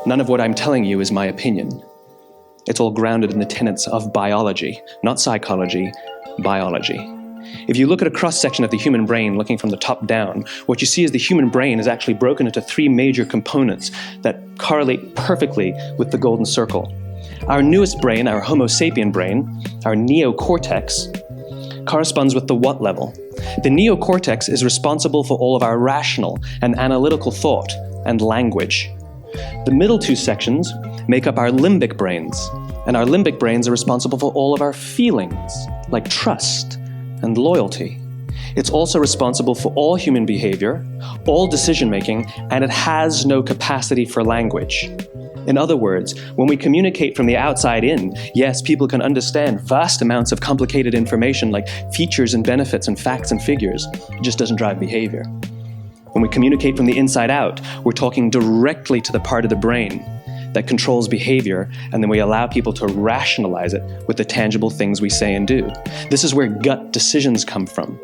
None of what I'm telling you is my opinion. It's all grounded in the tenets of biology, not psychology, biology. If you look at a cross-section of the human brain looking from the top down, what you see is the human brain is actually broken into three major components that correlate perfectly with the golden circle. Our newest brain, our Homo sapien brain, our neocortex, corresponds with the what level. The neocortex is responsible for all of our rational and analytical thought and language. The middle two sections make up our limbic brains, and our limbic brains are responsible for all of our feelings, like trust and loyalty. It's also responsible for all human behavior, all decision-making, and it has no capacity for language. In other words, when we communicate from the outside in, yes, people can understand vast amounts of complicated information like features and benefits and facts and figures. It just doesn't drive behavior. When we communicate from the inside out, we're talking directly to the part of the brain that controls behavior, and then we allow people to rationalize it with the tangible things we say and do. This is where gut decisions come from.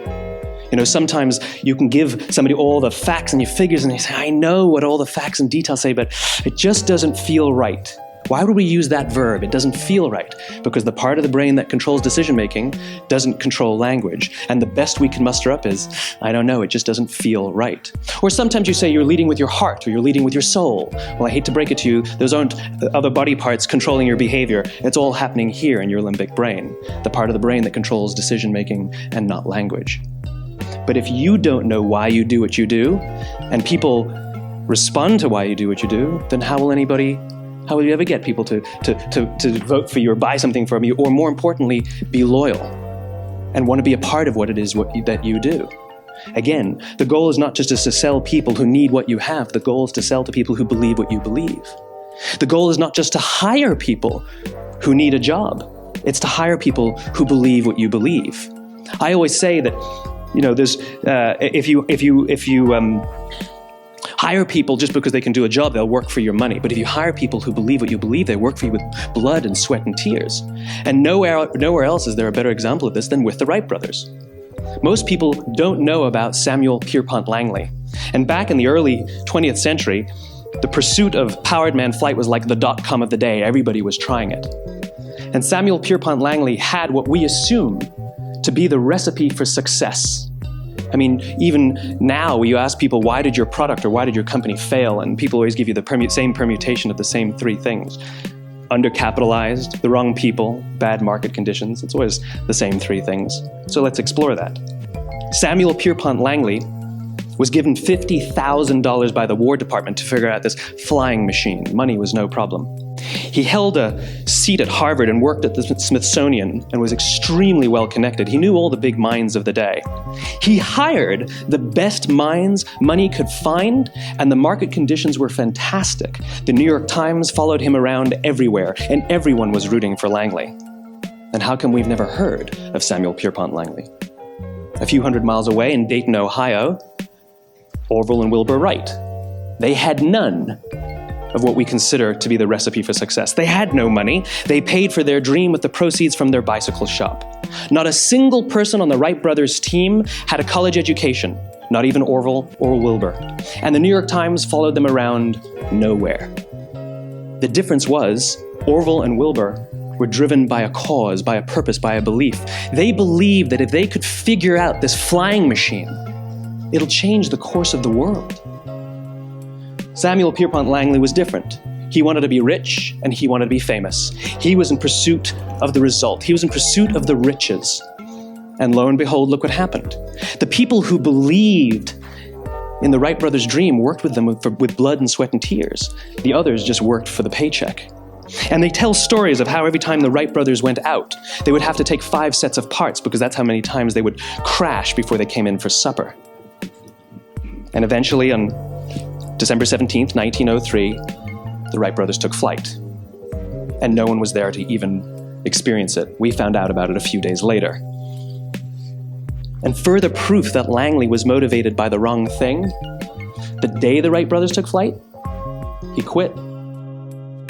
You know, sometimes you can give somebody all the facts and your figures and they say, I know what all the facts and details say, but it just doesn't feel right. Why would we use that verb? It doesn't feel right. Because the part of the brain that controls decision-making doesn't control language. And the best we can muster up is, I don't know, it just doesn't feel right. Or sometimes you say you're leading with your heart or you're leading with your soul. Well, I hate to break it to you, those aren't other body parts controlling your behavior. It's all happening here in your limbic brain, the part of the brain that controls decision-making and not language. But if you don't know why you do what you do, and people respond to why you do what you do, then how will you ever get people to vote for you or buy something from you, or more importantly, be loyal and want to be a part of what it is that you do? Again, the goal is not just to sell people who need what you have. The goal is to sell to people who believe what you believe. The goal is not just to hire people who need a job. It's to hire people who believe what you believe. I always say that, you know, there's if you hire people just because they can do a job, they'll work for your money. But if you hire people who believe what you believe, they work for you with blood and sweat and tears. And nowhere else is there a better example of this than with the Wright brothers. Most people don't know about Samuel Pierpont Langley. And back in the early 20th century, the pursuit of powered man flight was like the .com of the day. Everybody was trying it. And Samuel Pierpont Langley had what we assume to be the recipe for success. I mean, even now, you ask people, why did your product or why did your company fail? And people always give you the same permutation of the same three things. Undercapitalized, the wrong people, bad market conditions. It's always the same three things. So let's explore that. Samuel Pierpont Langley was given $50,000 by the War Department to figure out this flying machine. Money was no problem. He held a seat at Harvard and worked at the Smithsonian and was extremely well connected. He knew all the big minds of the day. He hired the best minds money could find, and the market conditions were fantastic. The New York Times followed him around everywhere, and everyone was rooting for Langley. And how come we've never heard of Samuel Pierpont Langley? A few hundred miles away in Dayton, Ohio, Orville and Wilbur Wright. They had none of what we consider to be the recipe for success. They had no money. They paid for their dream with the proceeds from their bicycle shop. Not a single person on the Wright brothers' team had a college education, not even Orville or Wilbur. And the New York Times followed them around nowhere. The difference was Orville and Wilbur were driven by a cause, by a purpose, by a belief. They believed that if they could figure out this flying machine, it'll change the course of the world. Samuel Pierpont Langley was different. He wanted to be rich and he wanted to be famous. He was in pursuit of the result. He was in pursuit of the riches. And lo and behold, look what happened. The people who believed in the Wright brothers' dream worked with them with blood and sweat and tears. The others just worked for the paycheck. And they tell stories of how every time the Wright brothers went out, they would have to take 5 sets of parts because that's how many times they would crash before they came in for supper. And eventually, on December 17th, 1903, the Wright brothers took flight. And no one was there to even experience it. We found out about it a few days later. And further proof that Langley was motivated by the wrong thing, the day the Wright brothers took flight, he quit.